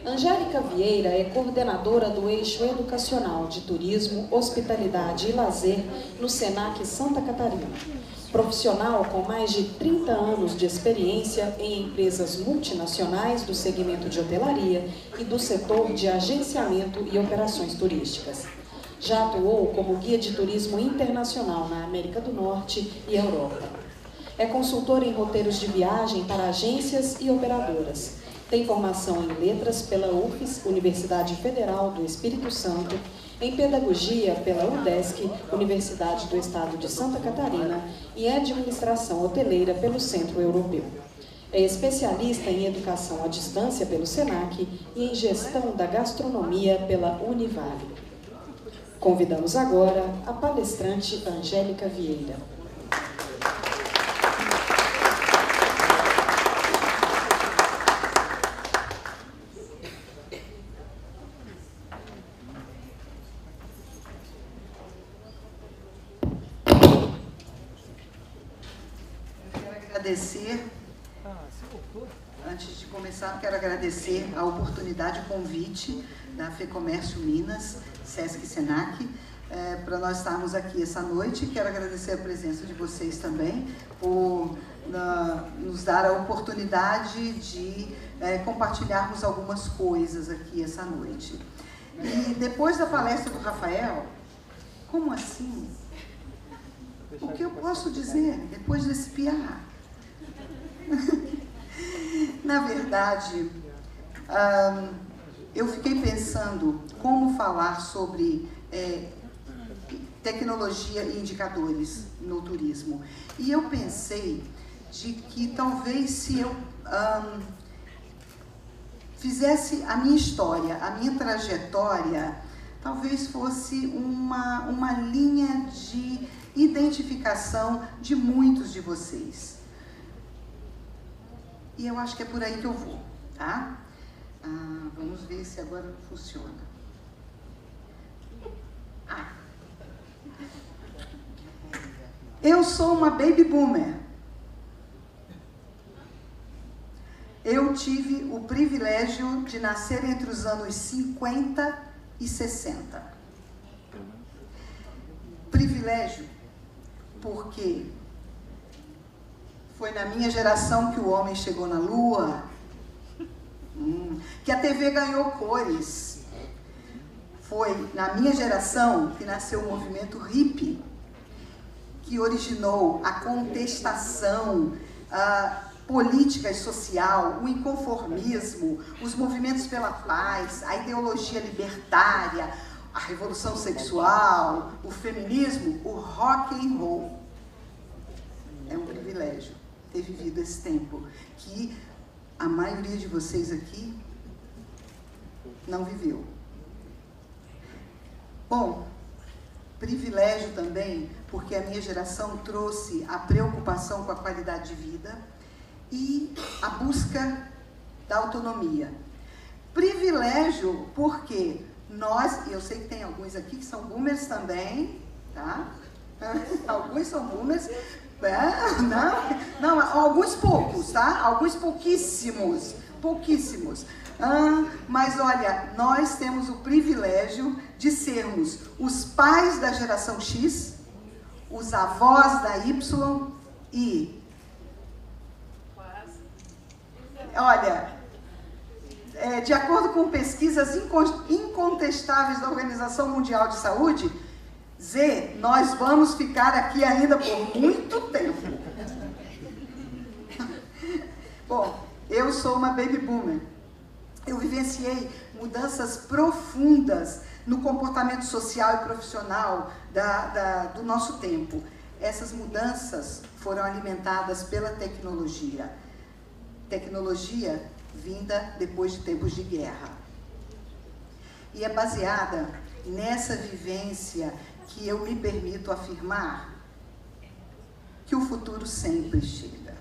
Angélica Vieira é coordenadora do eixo educacional de turismo, hospitalidade e lazer no Senac Santa Catarina. Profissional com mais de 30 anos de experiência em empresas multinacionais do segmento de hotelaria e do setor de agenciamento e operações turísticas. Já atuou como guia de turismo internacional na América do Norte e Europa. É consultora em roteiros de viagem para agências e operadoras. Tem formação em letras pela UFES, Universidade Federal do Espírito Santo, em pedagogia pela UDESC, Universidade do Estado de Santa Catarina, e em administração hoteleira pelo Centro Europeu. É especialista em educação à distância pelo SENAC e em gestão da gastronomia pela Univale. Convidamos agora a palestrante Angélica Vieira. Antes de começar, quero agradecer a oportunidade, o convite da FEComércio Minas, Sesc Senac, para nós estarmos aqui essa noite. Quero agradecer a presença de vocês também, por nos dar a oportunidade de compartilharmos algumas coisas aqui essa noite. E depois da palestra do Rafael, como assim? O que eu posso dizer depois desse piá? Na verdade, eu fiquei pensando como falar sobre tecnologia e indicadores no turismo. E eu pensei de que talvez se eu fizesse a minha história, a minha trajetória, talvez fosse uma linha de identificação de muitos de vocês. E eu acho que é por aí que eu vou, tá? Vamos ver se agora funciona. Eu sou uma baby boomer. Eu tive o privilégio de nascer entre os anos 50 e 60. Privilégio porque foi na minha geração que o homem chegou na Lua, que a TV ganhou cores. Foi na minha geração que nasceu o movimento hippie, que originou a contestação política e social, o inconformismo, os movimentos pela paz, a ideologia libertária, a revolução sexual, o feminismo, o rock and roll. É um privilégio ter vivido esse tempo que a maioria de vocês aqui não viveu. Bom, privilégio também porque a minha geração trouxe a preocupação com a qualidade de vida e a busca da autonomia. Privilégio porque nós, e eu sei que tem alguns aqui que são boomers também, tá? Alguns são boomers. Não, alguns poucos, tá? Alguns pouquíssimos. Mas olha, nós temos o privilégio de sermos os pais da geração X, os avós da Y e... Olha, de acordo com pesquisas incontestáveis da Organização Mundial de Saúde, Z, nós vamos ficar aqui ainda por muito tempo. Bom, eu sou uma baby boomer. Eu vivenciei mudanças profundas no comportamento social e profissional do nosso tempo. Essas mudanças foram alimentadas pela tecnologia. Tecnologia vinda depois de tempos de guerra. E é baseada nessa vivência que eu me permito afirmar que o futuro sempre chega.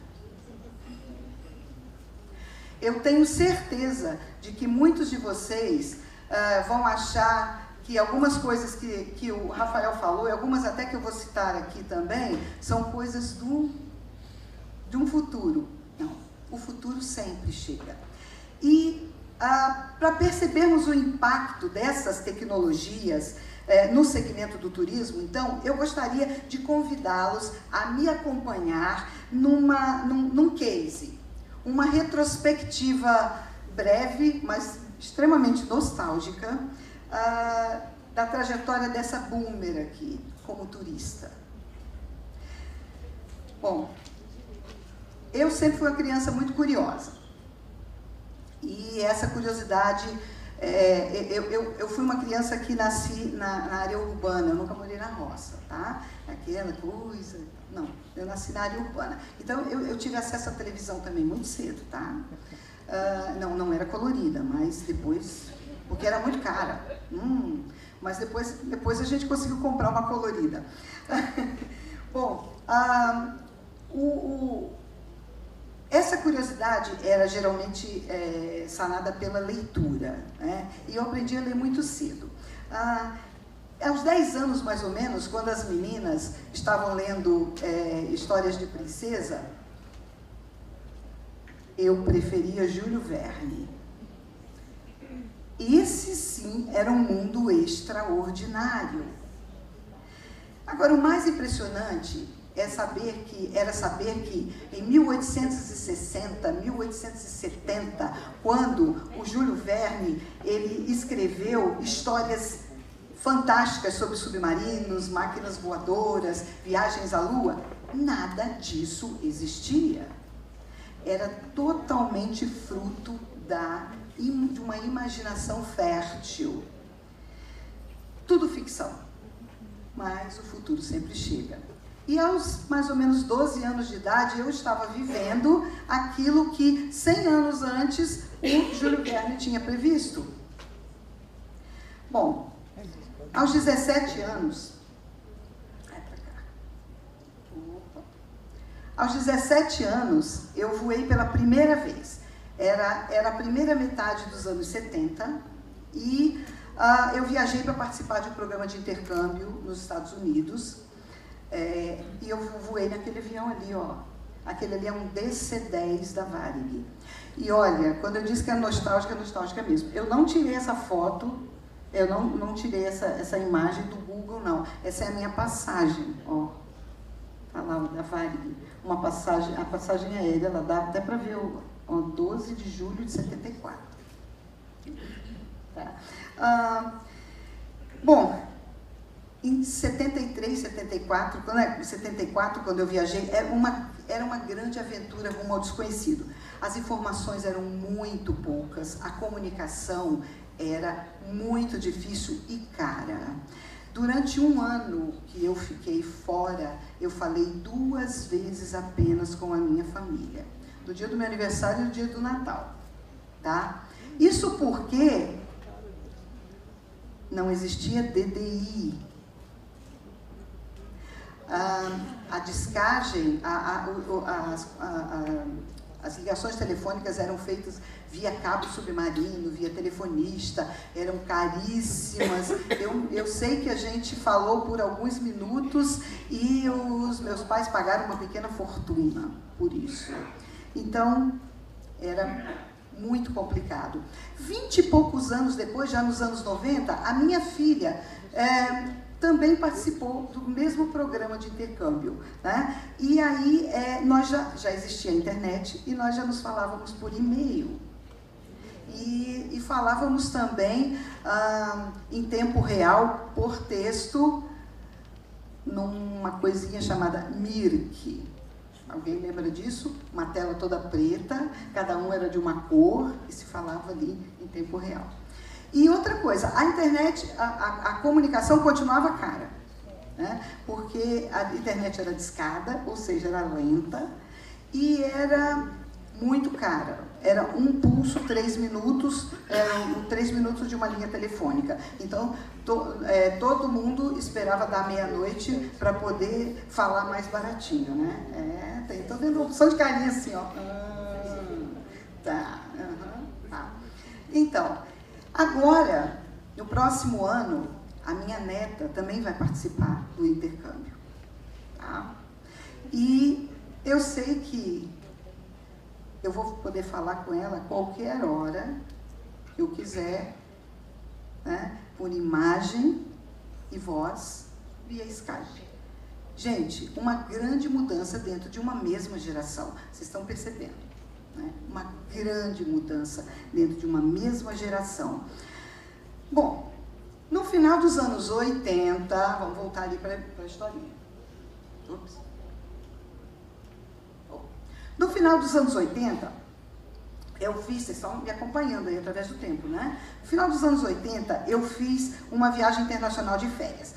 Eu tenho certeza de que muitos de vocês vão achar que algumas coisas que o Rafael falou, e algumas até que eu vou citar aqui também, são coisas de um futuro. Não, o futuro sempre chega. E para percebermos o impacto dessas tecnologias no segmento do turismo, então, eu gostaria de convidá-los a me acompanhar num case, uma retrospectiva breve, mas extremamente nostálgica, da trajetória dessa boomer aqui, como turista. Bom, eu sempre fui uma criança muito curiosa. E essa curiosidade, eu fui uma criança que nasci na área urbana, eu nunca morei na roça, tá? Aquela coisa, não, eu nasci na área urbana. Então, eu tive acesso à televisão também muito cedo, tá? Não era colorida, mas depois, porque era muito cara. Mas depois a gente conseguiu comprar uma colorida. Bom, essa curiosidade era geralmente sanada pela leitura, né? E eu aprendi a ler muito cedo. Aos 10 anos, mais ou menos, quando as meninas estavam lendo histórias de princesa, eu preferia Júlio Verne. Esse, sim, era um mundo extraordinário. Agora, o mais impressionante era saber que em 1860, 1870, quando o Júlio Verne ele escreveu histórias fantásticas sobre submarinos, máquinas voadoras, viagens à Lua, nada disso existia. Era totalmente fruto de uma imaginação fértil. Tudo ficção, mas o futuro sempre chega. E aos mais ou menos 12 anos de idade, eu estava vivendo aquilo que 100 anos antes o Júlio Verne tinha previsto. Bom, aos 17 anos... Aos 17 anos, eu voei pela primeira vez. Era a primeira metade dos anos 70 e eu viajei para participar de um programa de intercâmbio nos Estados Unidos. E eu voei naquele avião ali, ó. Aquele ali é um DC-10 da Varig. E olha, quando eu disse que é nostálgica mesmo. Eu não tirei essa foto, eu não tirei essa imagem do Google, não. Essa é a minha passagem, ó. Tá lá, da Varig. A passagem aérea, ela dá até para ver ó, 12 de julho de 74. Tá. Bom, em 73, 74, quando eu viajei, era uma grande aventura rumo ao desconhecido. As informações eram muito poucas, a comunicação era muito difícil e cara. Durante um ano que eu fiquei fora, eu falei 2 vezes apenas com a minha família. No dia do meu aniversário e no dia do Natal. Tá? Isso porque não existia DDI. A discagem, as ligações telefônicas eram feitas via cabo submarino, via telefonista, eram caríssimas. Eu sei que a gente falou por alguns minutos e os meus pais pagaram uma pequena fortuna por isso. Então, era muito complicado. 20 e poucos anos depois, já nos anos 90, a minha filha também participou do mesmo programa de intercâmbio, né? E aí nós já existia a internet e nós já nos falávamos por e-mail. E falávamos também em tempo real, por texto, numa coisinha chamada Mirk. Alguém lembra disso? Uma tela toda preta, cada um era de uma cor e se falava ali em tempo real. E outra coisa, a internet, a comunicação continuava cara, né? Porque a internet era discada, ou seja, era lenta e era muito cara. Era um pulso, 3 minutos, 3 minutos de uma linha telefônica. Então, todo mundo esperava dar meia-noite para poder falar mais baratinho, né? Estou vendo uma opção de carinha assim, ó. Tá. Então, agora, no próximo ano, a minha neta também vai participar do intercâmbio. Tá? E eu sei que eu vou poder falar com ela a qualquer hora eu quiser, né, por imagem e voz via Skype. Gente, uma grande mudança dentro de uma mesma geração. Vocês estão percebendo, né? Uma grande mudança dentro de uma mesma geração. Bom, no final dos anos 80, vamos voltar ali para a historinha. Ups. No final dos anos 80, eu fiz, vocês estão me acompanhando aí através do tempo, né? No final dos anos 80, eu fiz uma viagem internacional de férias.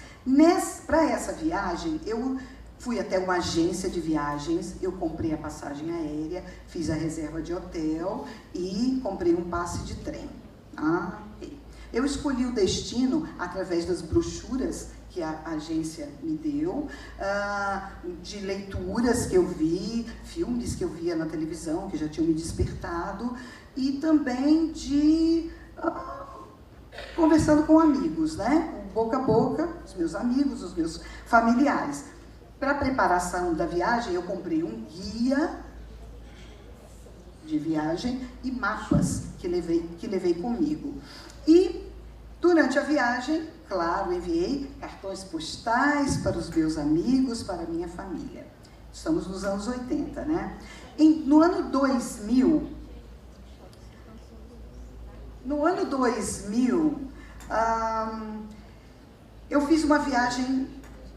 Para essa viagem, eu fui até uma agência de viagens, eu comprei a passagem aérea, fiz a reserva de hotel e comprei um passe de trem. Eu escolhi o destino através das brochuras que a agência me deu, de leituras que eu vi, filmes que eu via na televisão, que já tinham me despertado, e também de conversando com amigos, né? Boca a boca, os meus amigos, os meus familiares. Para a preparação da viagem, eu comprei um guia de viagem e mapas que levei comigo. E durante a viagem, claro, enviei cartões postais para os meus amigos, para a minha família. Estamos nos anos 80, né? No ano 2000, eu fiz uma viagem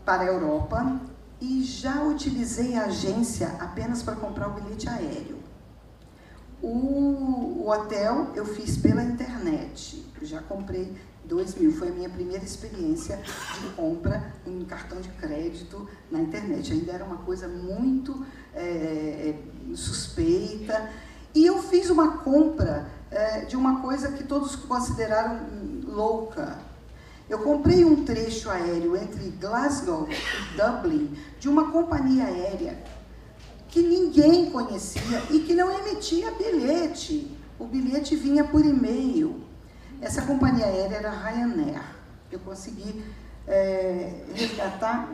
para a Europa e já utilizei a agência apenas para comprar o bilhete aéreo. O hotel eu fiz pela internet, eu já comprei 2000, foi a minha primeira experiência de compra em cartão de crédito na internet. Ainda era uma coisa muito suspeita. E eu fiz uma compra de uma coisa que todos consideraram louca. Eu comprei um trecho aéreo entre Glasgow e Dublin de uma companhia aérea que ninguém conhecia e que não emitia bilhete. O bilhete vinha por e-mail. Essa companhia aérea era a Ryanair. Eu consegui resgatar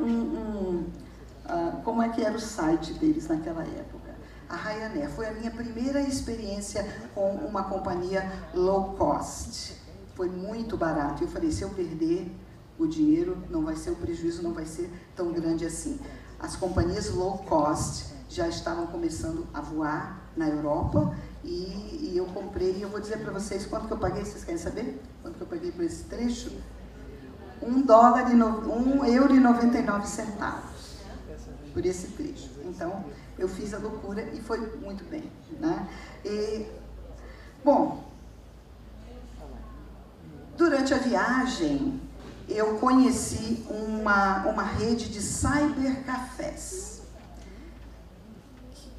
como é que era o site deles naquela época. A Ryanair foi a minha primeira experiência com uma companhia low cost. Foi muito barato. Eu falei, se eu perder o dinheiro, não vai ser o prejuízo, não vai ser tão grande assim. As companhias low cost já estavam começando a voar na Europa e eu comprei, eu vou dizer para vocês quanto que eu paguei, vocês querem saber? Quanto que eu paguei por esse trecho? €1,99 por esse trecho. Então, eu fiz a loucura e foi muito bem, né? Bom, durante a viagem, eu conheci uma rede de cybercafés.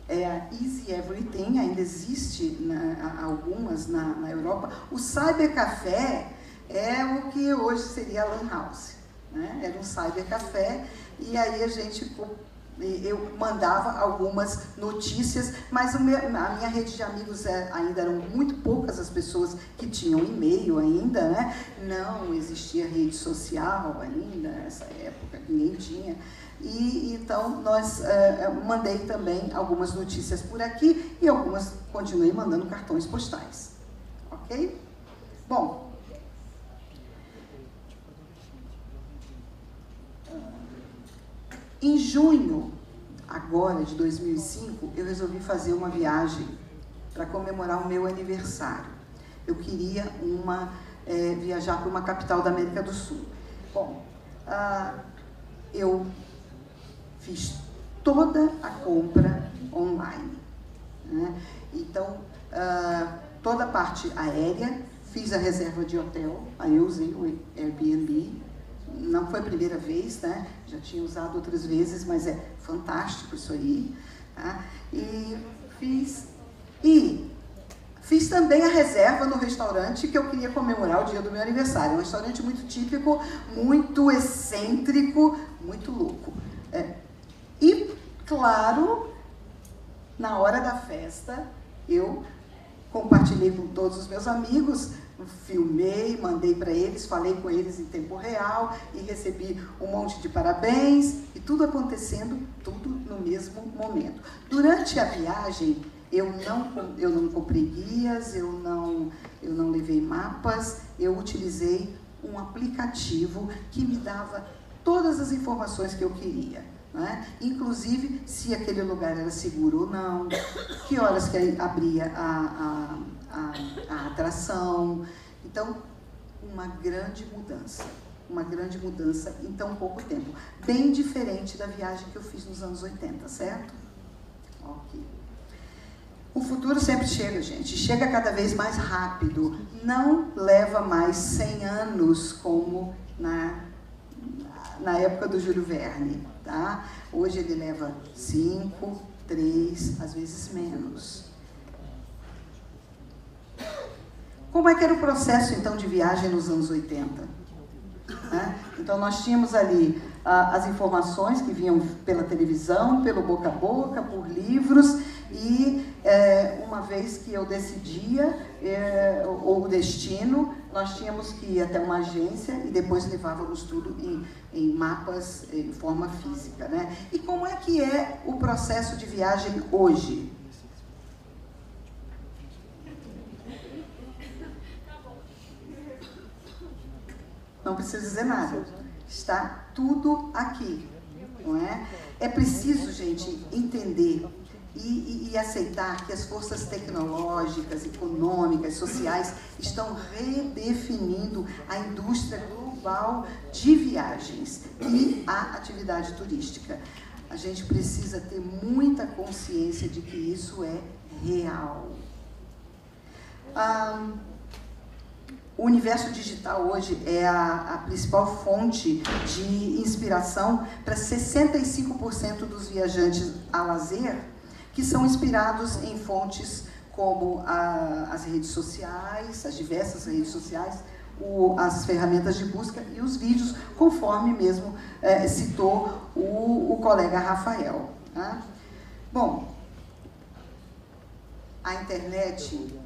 É a Easy Everything, ainda existe algumas na Europa. O cybercafé é o que hoje seria a Lan House, né? Era um cybercafé e aí eu mandava algumas notícias, mas a minha rede de amigos ainda eram muito poucas as pessoas que tinham e-mail ainda, né? Não existia rede social ainda nessa época, ninguém tinha. E então mandei também algumas notícias por aqui e algumas continuei mandando cartões postais, ok? Bom, em junho, agora de 2005, eu resolvi fazer uma viagem para comemorar o meu aniversário. Eu queria viajar para uma capital da América do Sul. Bom, eu fiz toda a compra online, né? Então, toda a parte aérea, fiz a reserva de hotel, aí eu usei o Airbnb. Não foi a primeira vez, né? Já tinha usado outras vezes, mas é fantástico isso aí. Tá? E fiz também a reserva no restaurante que eu queria comemorar o dia do meu aniversário. Um restaurante muito típico, muito excêntrico, muito louco. E, claro, na hora da festa, eu compartilhei com todos os meus amigos, filmei, mandei para eles, falei com eles em tempo real e recebi um monte de parabéns e tudo acontecendo, tudo no mesmo momento. Durante a viagem, Eu não comprei guias, eu não levei mapas, eu utilizei um aplicativo que me dava todas as informações que eu queria, né? Inclusive se aquele lugar era seguro ou não, que horas que abria a atração. Então, uma grande mudança em tão pouco tempo. Bem diferente da viagem que eu fiz nos anos 80, certo? Ok. O futuro sempre chega, gente. Chega cada vez mais rápido. Não leva mais 100 anos como na época do Júlio Verne, tá? Hoje ele leva 5, 3, às vezes menos. Como é que era o processo, então, de viagem nos anos 80? Então, nós tínhamos ali as informações que vinham pela televisão, pelo boca a boca, por livros, e uma vez que eu decidia o destino, nós tínhamos que ir até uma agência e depois levávamos tudo em mapas, em forma física, né? E como é que é o processo de viagem hoje? Não precisa dizer nada. Está tudo aqui, não é? É preciso, gente, entender e aceitar que as forças tecnológicas, econômicas, sociais estão redefinindo a indústria global de viagens e a atividade turística. A gente precisa ter muita consciência de que isso é real. O universo digital hoje é a principal fonte de inspiração para 65% dos viajantes a lazer, que são inspirados em fontes como as redes sociais, as diversas redes sociais, as ferramentas de busca e os vídeos, conforme mesmo citou o colega Rafael. Tá? Bom, a internet,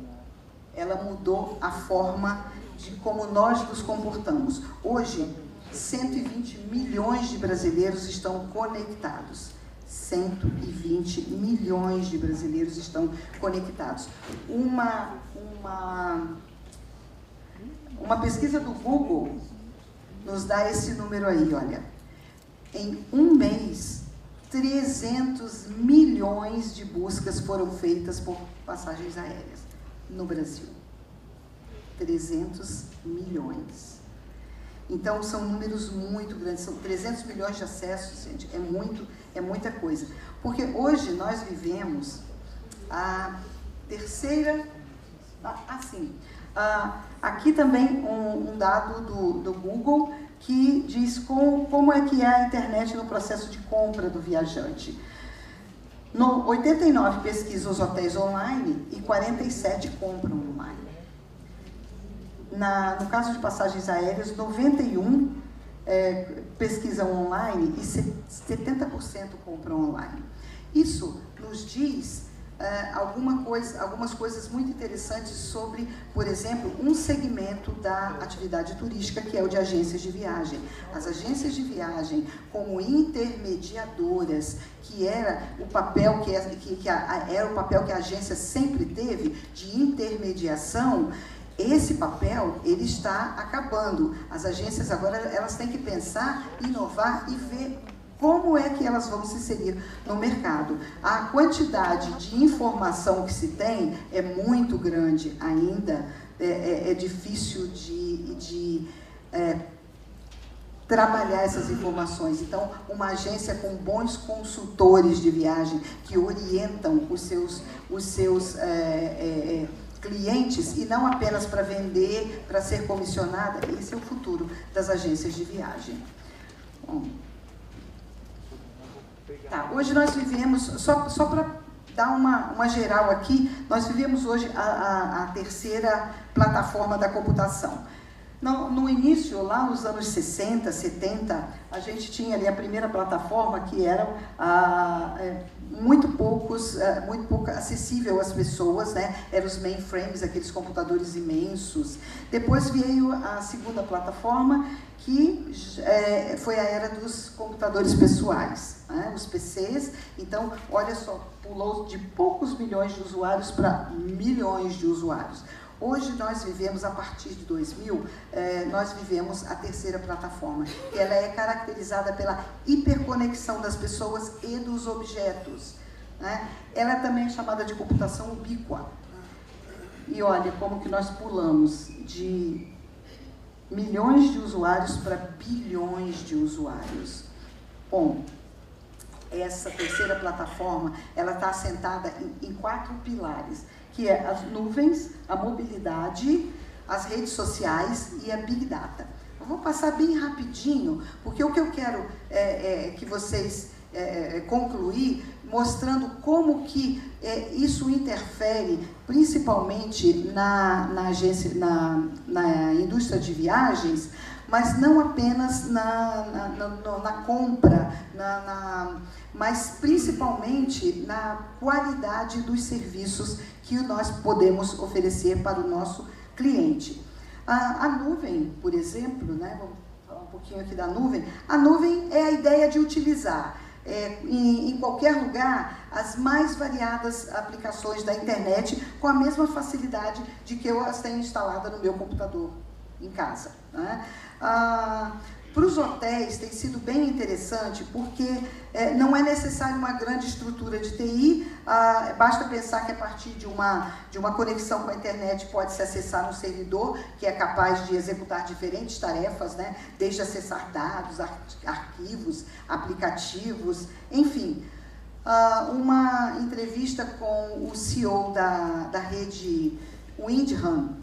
ela mudou a forma de como nós nos comportamos. Hoje, 120 milhões de brasileiros estão conectados. 120 milhões de brasileiros estão conectados. Uma pesquisa do Google nos dá esse número aí, olha. Em um mês, 300 milhões de buscas foram feitas por passagens aéreas no Brasil. 300 milhões. Então, são números muito grandes, são 300 milhões de acessos, gente, é muita coisa. Porque hoje nós vivemos a terceira... aqui também um dado do Google que diz como é que é a internet no processo de compra do viajante. 89 pesquisam os hotéis online e 47 compram online. No caso de passagens aéreas, 91 pesquisam online e 70% compram online. Isso nos diz algumas coisas muito interessantes sobre, por exemplo, um segmento da atividade turística, que é o de agências de viagem. As agências de viagem, como intermediadoras, que era o papel era o papel que a agência sempre teve, de intermediação, esse papel, ele está acabando. As agências agora, elas têm que pensar, inovar e ver como é que elas vão se inserir no mercado. A quantidade de informação que se tem é muito grande ainda, é difícil de trabalhar essas informações. Então, uma agência com bons consultores de viagem que orientam os seus clientes, e não apenas para vender, para ser comissionada, esse é o futuro das agências de viagem. Bom, tá, hoje nós vivemos, só para dar uma geral aqui, nós vivemos hoje a terceira plataforma da computação. No início, lá nos anos 60, 70, a gente tinha ali a primeira plataforma, que era muito pouco acessível às pessoas, né? Eram os mainframes, aqueles computadores imensos. Depois veio a segunda plataforma, que foi a era dos computadores pessoais, né? Os PCs. Então, olha só, pulou de poucos milhões de usuários para milhões de usuários. Hoje nós vivemos, a partir de 2000, nós vivemos a terceira plataforma. Ela é caracterizada pela hiperconexão das pessoas e dos objetos, né? Ela também é chamada de computação ubíqua. E olha como que nós pulamos de milhões de usuários para bilhões de usuários. Bom, essa terceira plataforma, ela está assentada em 4 pilares, que é as nuvens, a mobilidade, as redes sociais e a Big Data. Eu vou passar bem rapidinho, porque o que eu quero que vocês concluir, mostrando como que isso interfere, principalmente na indústria de viagens, mas não apenas na compra, mas principalmente na qualidade dos serviços que nós podemos oferecer para o nosso cliente. A nuvem, por exemplo, né, vamos falar um pouquinho aqui da nuvem. A nuvem é a ideia de utilizar em qualquer lugar as mais variadas aplicações da internet com a mesma facilidade de que eu as tenho instalada no meu computador em casa, né? Para os hotéis tem sido bem interessante porque não é necessário uma grande estrutura de TI, basta pensar que a partir de uma conexão com a internet pode-se acessar um servidor que é capaz de executar diferentes tarefas, né? Desde acessar dados, arquivos, aplicativos, enfim. Uma entrevista com o CEO da rede Windham,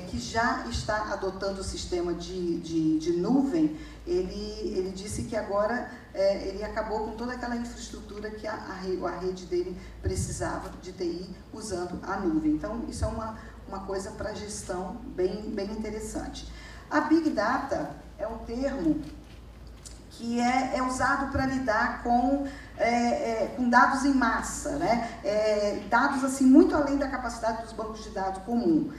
que já está adotando o sistema de nuvem, ele disse que agora ele acabou com toda aquela infraestrutura que a rede dele precisava de TI usando a nuvem. Então, isso é uma coisa para gestão bem interessante. A Big Data é um termo que é usado para lidar com dados em massa, né? Dados assim, muito além da capacidade dos bancos de dados comum.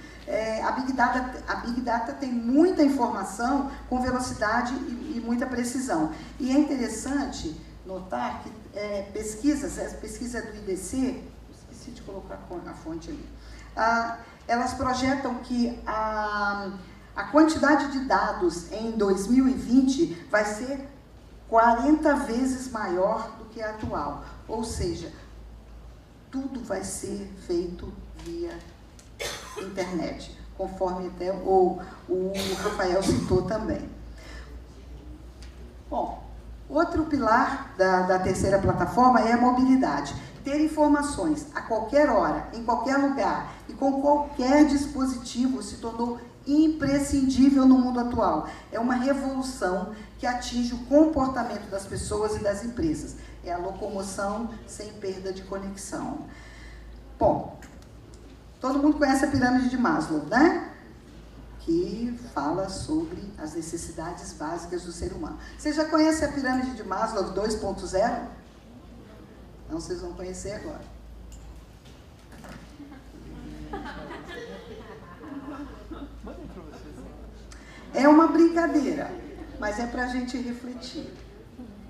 A Big Data tem muita informação com velocidade e muita precisão. E é interessante notar que essa pesquisa do IDC, esqueci de colocar a fonte ali, elas projetam que a quantidade de dados em 2020 vai ser 40 vezes maior do que a atual. Ou seja, tudo vai ser feito via internet, conforme até o Rafael citou também. Bom, outro pilar da terceira plataforma é a mobilidade. Ter informações a qualquer hora, em qualquer lugar e com qualquer dispositivo se tornou imprescindível no mundo atual. É uma revolução que atinge o comportamento das pessoas e das empresas. É a locomoção sem perda de conexão. Bom, todo mundo conhece a pirâmide de Maslow, né? Que fala sobre as necessidades básicas do ser humano. Você já conhece a pirâmide de Maslow 2.0? Então, vocês vão conhecer agora. É uma brincadeira, mas é para a gente refletir.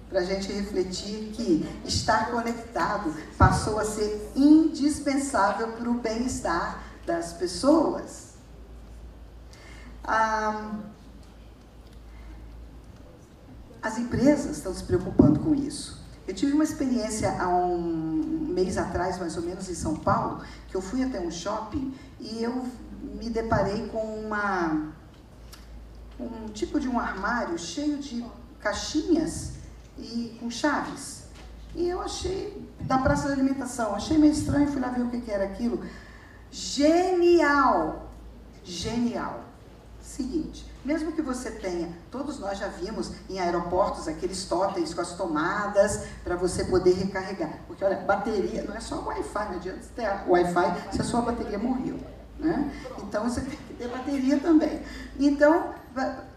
Para a gente refletir que estar conectado passou a ser indispensável para o bem-estar das pessoas. As empresas estão se preocupando com isso. Eu tive uma experiência há um mês atrás, mais ou menos, em São Paulo, que eu fui até um shopping e eu me deparei com um tipo de um armário cheio de caixinhas e com chaves. E eu achei, na praça da alimentação, achei meio estranho, fui lá ver o que era aquilo. Genial! Genial! Seguinte, mesmo que você tenha, todos nós já vimos em aeroportos aqueles totens com as tomadas para você poder recarregar. Porque, olha, bateria, não é só Wi-Fi, não adianta ter Wi-Fi se a sua bateria morreu, né? Então, você tem que ter bateria também. Então,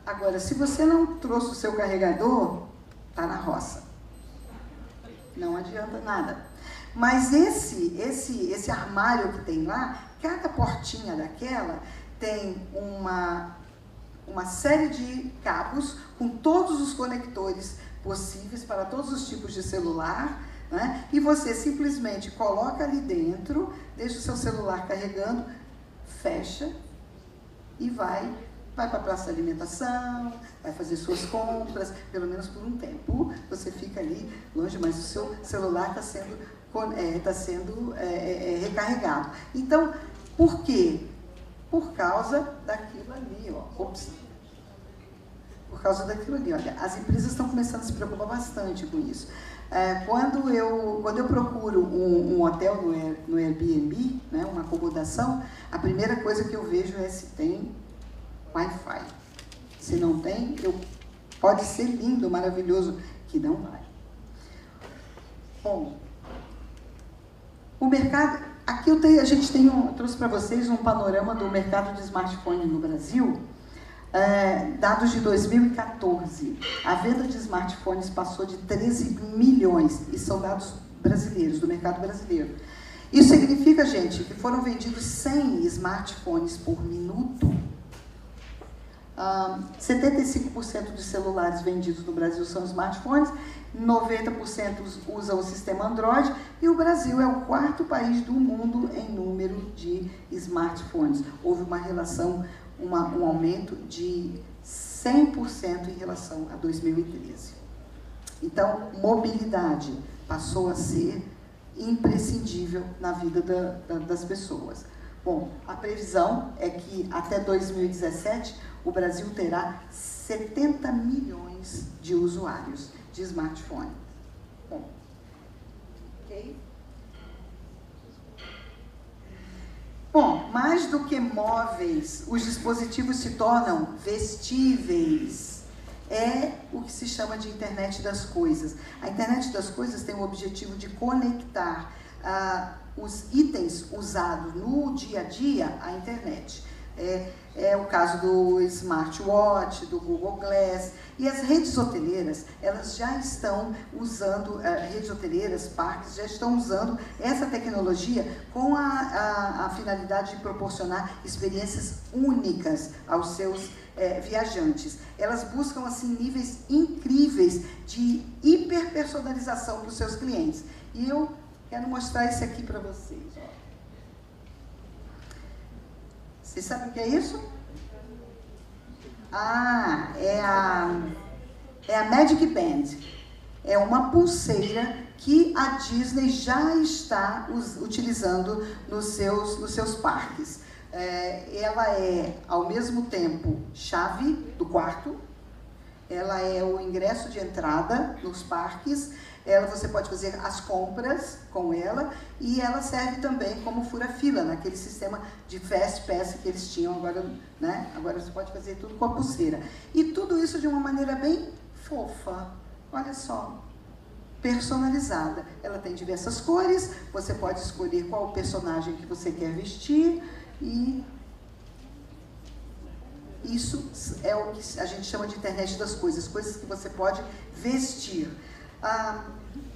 agora, se você não trouxe o seu carregador, está na roça. Não adianta nada. Mas esse armário que tem lá, cada portinha daquela tem uma série de cabos com todos os conectores possíveis para todos os tipos de celular, né? E você simplesmente coloca ali dentro, deixa o seu celular carregando, fecha e vai para a praça de alimentação, vai fazer suas compras, pelo menos por um tempo. Você fica ali longe, mas o seu celular está sendo recarregado. Então, por quê? Por causa daquilo ali, ó. Ops. Por causa daquilo ali, olha. As empresas estão começando a se preocupar bastante com isso. Quando eu procuro um hotel no Airbnb, né, uma acomodação, a primeira coisa que eu vejo é se tem Wi-Fi. Se não tem, pode ser lindo, maravilhoso, que não vai. Bom, o mercado... Aqui eu trouxe para vocês um panorama do mercado de smartphone no Brasil, dados de 2014. A venda de smartphones passou de 13 milhões, e são dados brasileiros, do mercado brasileiro. Isso significa, gente, que foram vendidos 100 smartphones por minuto. 75% dos celulares vendidos no Brasil são smartphones, 90% usam o sistema Android, e o Brasil é o 4º país do mundo em número de smartphones. Houve uma relação, um aumento de 100% em relação a 2013. Então, mobilidade passou a ser imprescindível na vida das pessoas. Bom, a previsão é que até 2017 o Brasil terá 70 milhões de usuários de smartphone. Bom, ok? Bom, mais do que móveis, os dispositivos se tornam vestíveis. É o que se chama de internet das coisas. A internet das coisas tem o objetivo de conectar os itens usados no dia a dia à internet. É o caso do smartwatch, do Google Glass, e as redes hoteleiras, elas já estão usando, redes hoteleiras, parques, já estão usando essa tecnologia com a finalidade de proporcionar experiências únicas aos seus viajantes. Elas buscam, assim, níveis incríveis de hiperpersonalização para os seus clientes. E eu quero mostrar isso aqui para vocês, ó. Vocês sabem o que é isso? É a Magic Band. É uma pulseira que a Disney já está utilizando nos seus parques. Ela é, ao mesmo tempo, chave do quarto, ela é o ingresso de entrada nos parques, você pode fazer as compras com ela, e ela serve também como fura-fila, naquele sistema de Fast Pass que eles tinham agora, né? Agora você pode fazer tudo com a pulseira. E tudo isso de uma maneira bem fofa, olha só, personalizada. Ela tem diversas cores, você pode escolher qual personagem que você quer vestir, e isso é o que a gente chama de internet das coisas, coisas que você pode vestir.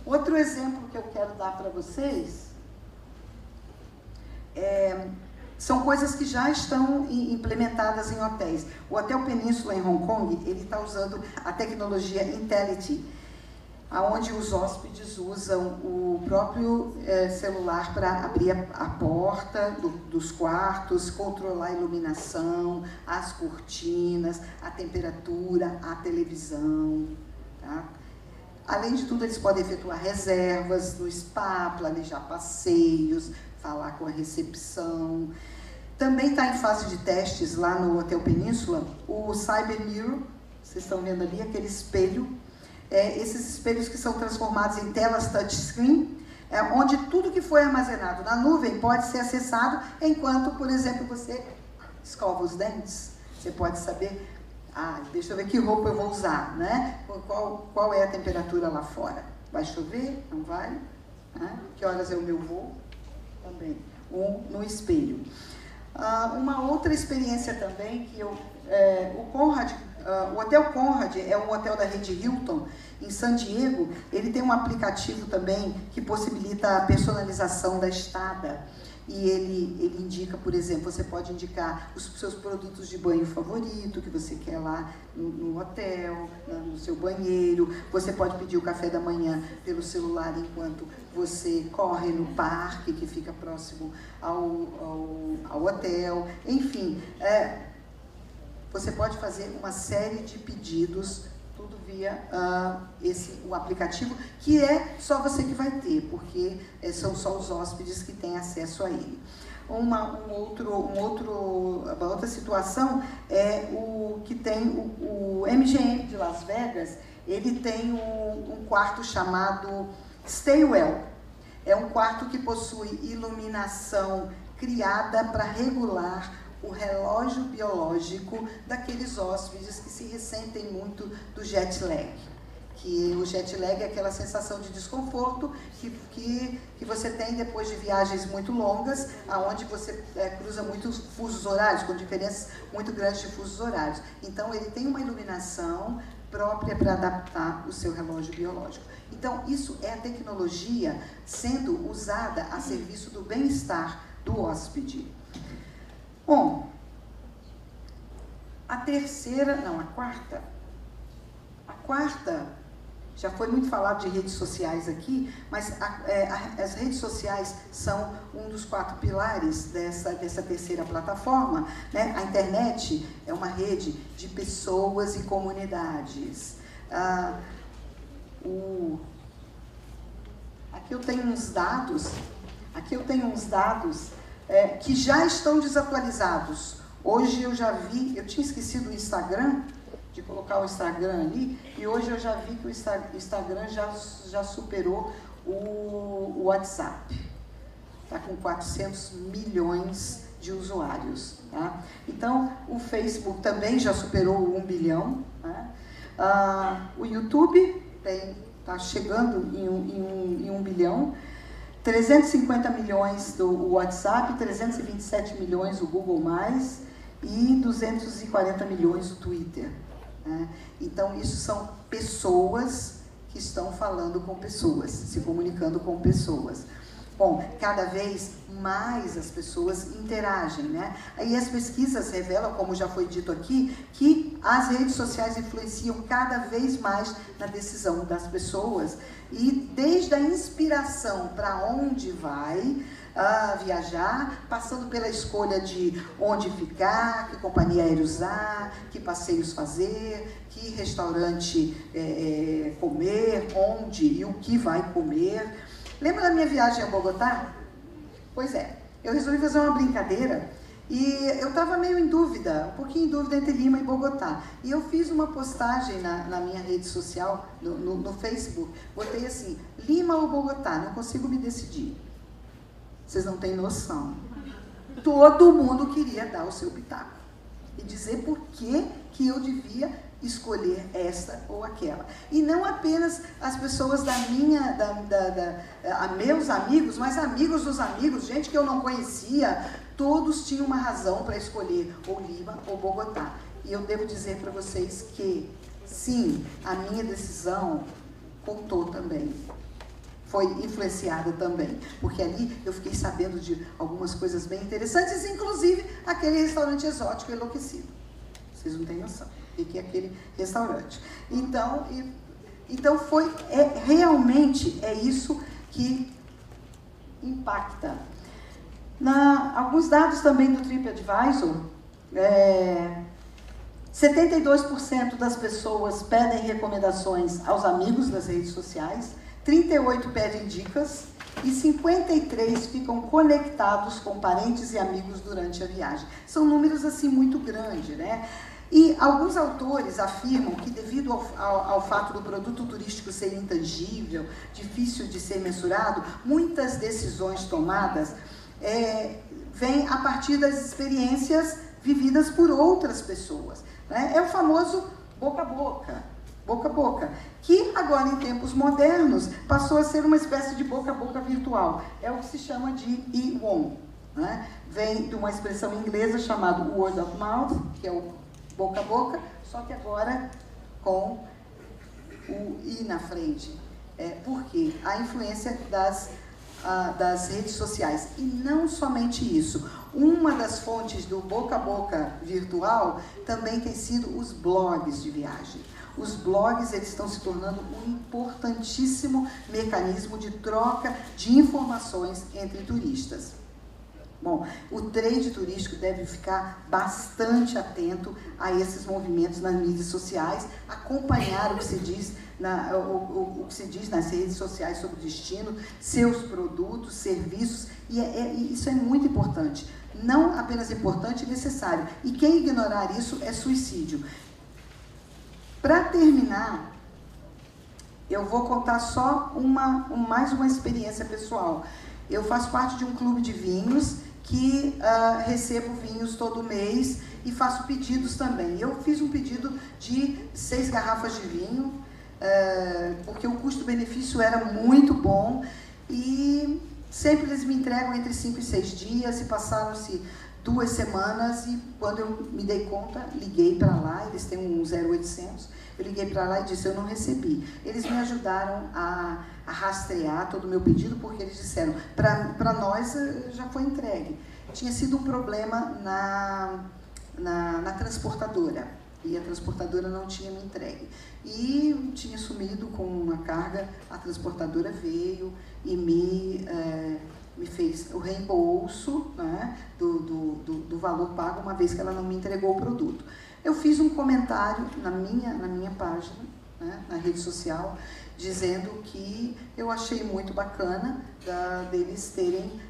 Outro exemplo que eu quero dar para vocês são coisas que já estão implementadas em hotéis. O Hotel Península em Hong Kong, ele está usando a tecnologia Intelity, onde os hóspedes usam o próprio celular para abrir a porta dos quartos, controlar a iluminação, as cortinas, a temperatura, a televisão, tá? Além de tudo, eles podem efetuar reservas no spa, planejar passeios, falar com a recepção. Também está em fase de testes lá no Hotel Península o Cyber Mirror, vocês estão vendo ali, aquele espelho. Esses espelhos que são transformados em telas touchscreen, onde tudo que foi armazenado na nuvem pode ser acessado enquanto, por exemplo, você escova os dentes. Você pode saber, deixa eu ver que roupa eu vou usar, né? Qual é a temperatura lá fora? Vai chover? Não vai? Que horas é o meu voo? Também. No espelho. Uma outra experiência também que o Hotel Conrad é um hotel da rede Hilton, em San Diego. Ele tem um aplicativo também que possibilita a personalização da estada. e ele indica, por exemplo, você pode indicar os seus produtos de banho favorito, que você quer lá no hotel, no seu banheiro. Você pode pedir o café da manhã pelo celular enquanto você corre no parque, que fica próximo ao hotel. Enfim, você pode fazer uma série de pedidos, tudo via o aplicativo, que é só você que vai ter, porque são só os hóspedes que têm acesso a ele. Uma outra situação é o que tem o MGM de Las Vegas. Ele tem um quarto chamado Staywell. É um quarto que possui iluminação criada para regular o relógio biológico daqueles hóspedes que se ressentem muito do jet lag. Que o jet lag é aquela sensação de desconforto que você tem depois de viagens muito longas, aonde você cruza muitos fusos horários, com diferenças muito grandes de fusos horários. Então, ele tem uma iluminação própria para adaptar o seu relógio biológico. Então, isso é a tecnologia sendo usada a serviço do bem-estar do hóspede. Bom, a quarta, já foi muito falado de redes sociais aqui, mas as redes sociais são um dos 4 pilares dessa terceira plataforma, né? A internet é uma rede de pessoas e comunidades. Aqui eu tenho uns dados, que já estão desatualizados. Hoje eu já vi, eu tinha esquecido o Instagram, de colocar o Instagram ali, e hoje eu já vi que o Instagram já superou o WhatsApp. Está com 400 milhões de usuários. Tá? Então, o Facebook também já superou o 1 bilhão. Né? O YouTube está chegando em 1 bilhão. 350 milhões do WhatsApp, 327 milhões o Google+, e 240 milhões o Twitter. Né? Então, isso são pessoas que estão falando com pessoas, se comunicando com pessoas. Bom, cada vez mais as pessoas interagem, né? Aí as pesquisas revelam, como já foi dito aqui, que as redes sociais influenciam cada vez mais na decisão das pessoas, e desde a inspiração para onde vai viajar, passando pela escolha de onde ficar, que companhia aérea usar, que passeios fazer, que restaurante comer, onde e o que vai comer. Lembra da minha viagem a Bogotá? Pois é, eu resolvi fazer uma brincadeira e eu estava meio em dúvida, um pouquinho em dúvida entre Lima e Bogotá. E eu fiz uma postagem na minha rede social, no Facebook, botei assim, Lima ou Bogotá, não consigo me decidir. Vocês não têm noção. Todo mundo queria dar o seu pitaco e dizer por que eu devia escolher esta ou aquela. E não apenas as pessoas meus amigos, mas amigos dos amigos, gente que eu não conhecia, todos tinham uma razão para escolher ou Lima ou Bogotá. E eu devo dizer para vocês que, sim, a minha decisão contou também. Foi influenciada também, porque ali eu fiquei sabendo de algumas coisas bem interessantes, inclusive aquele restaurante exótico enlouquecido. Vocês não têm noção. E que é aquele restaurante. Então realmente é isso que impacta. Alguns dados também do TripAdvisor, 72% das pessoas pedem recomendações aos amigos das redes sociais, 38% pedem dicas e 53% ficam conectados com parentes e amigos durante a viagem. São números assim muito grandes, né? E alguns autores afirmam que, devido ao fato do produto turístico ser intangível, difícil de ser mensurado, muitas decisões tomadas vêm a partir das experiências vividas por outras pessoas. Né? É o famoso boca a boca, que agora, em tempos modernos, passou a ser uma espécie de boca a boca virtual. É o que se chama de e-on. Né? Vem de uma expressão inglesa chamada word of mouth, que é o boca a boca, só que agora com o i na frente. Porque a influência das das redes sociais. E não somente isso. Uma das fontes do boca a boca virtual também tem sido os blogs de viagem. Os blogs, eles estão se tornando um importantíssimo mecanismo de troca de informações entre turistas. Bom, o trade turístico deve ficar bastante atento a esses movimentos nas mídias sociais, acompanhar o que se diz, o que se diz nas redes sociais sobre o destino, seus produtos, serviços, e isso é muito importante. Não apenas importante, necessário. E quem ignorar isso é suicídio. Para terminar, eu vou contar só mais uma experiência pessoal. Eu faço parte de um clube de vinhos que recebo vinhos todo mês e faço pedidos também. Eu fiz um pedido de 6 garrafas de vinho, porque o custo-benefício era muito bom e sempre eles me entregam entre 5 e 6 dias e passaram-se 2 semanas e quando eu me dei conta, liguei para lá, eles têm um 0800, eu liguei para lá e disse, eu não recebi. Eles me ajudaram a rastrear todo o meu pedido, porque eles disseram, para nós já foi entregue. Tinha sido um problema na transportadora, e a transportadora não tinha me entregue. E tinha sumido com uma carga, a transportadora veio e me fez o reembolso, né, do valor pago, uma vez que ela não me entregou o produto. Eu fiz um comentário na minha página, né, na rede social, dizendo que eu achei muito bacana deles terem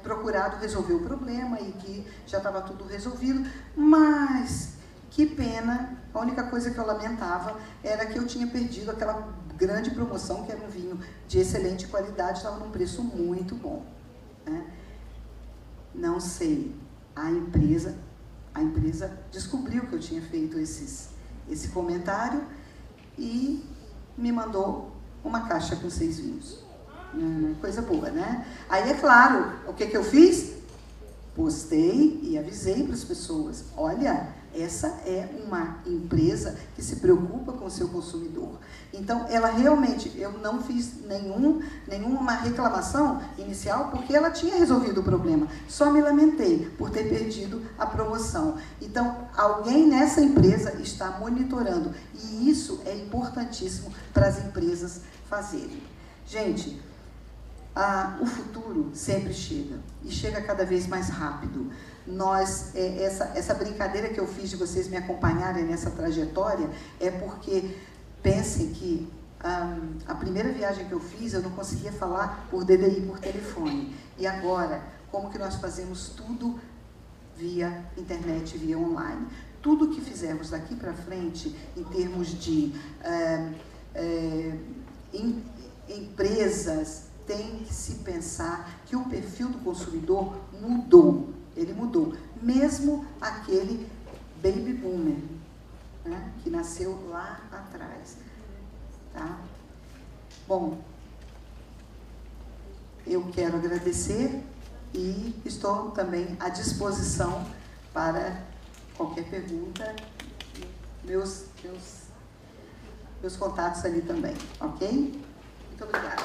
procurado resolver o problema e que já estava tudo resolvido, mas que pena, a única coisa que eu lamentava era que eu tinha perdido aquela grande promoção, que era um vinho de excelente qualidade, estava num preço muito bom. Não sei, a empresa descobriu que eu tinha feito esse comentário e me mandou uma caixa com 6 vinhos. Coisa boa, né? Aí, é claro, o que eu fiz? Postei e avisei para as pessoas, olha, essa é uma empresa que se preocupa com o seu consumidor. Então, ela realmente, eu não fiz nenhuma reclamação inicial, porque ela tinha resolvido o problema. Só me lamentei por ter perdido a promoção. Então, alguém nessa empresa está monitorando. E isso é importantíssimo para as empresas fazerem. Gente, o futuro sempre chega. E chega cada vez mais rápido. Essa brincadeira que eu fiz de vocês me acompanharem nessa trajetória é porque pensem que a primeira viagem que eu fiz eu não conseguia falar por DDI, por telefone. E agora, como que nós fazemos tudo via internet, via online? Tudo que fizermos daqui para frente, em termos de empresas, tem que se pensar que o perfil do consumidor mudou. Ele mudou, mesmo aquele baby boomer, né, que nasceu lá atrás. Tá? Bom, eu quero agradecer e estou também à disposição para qualquer pergunta. Meus contatos ali também, ok? Muito obrigada.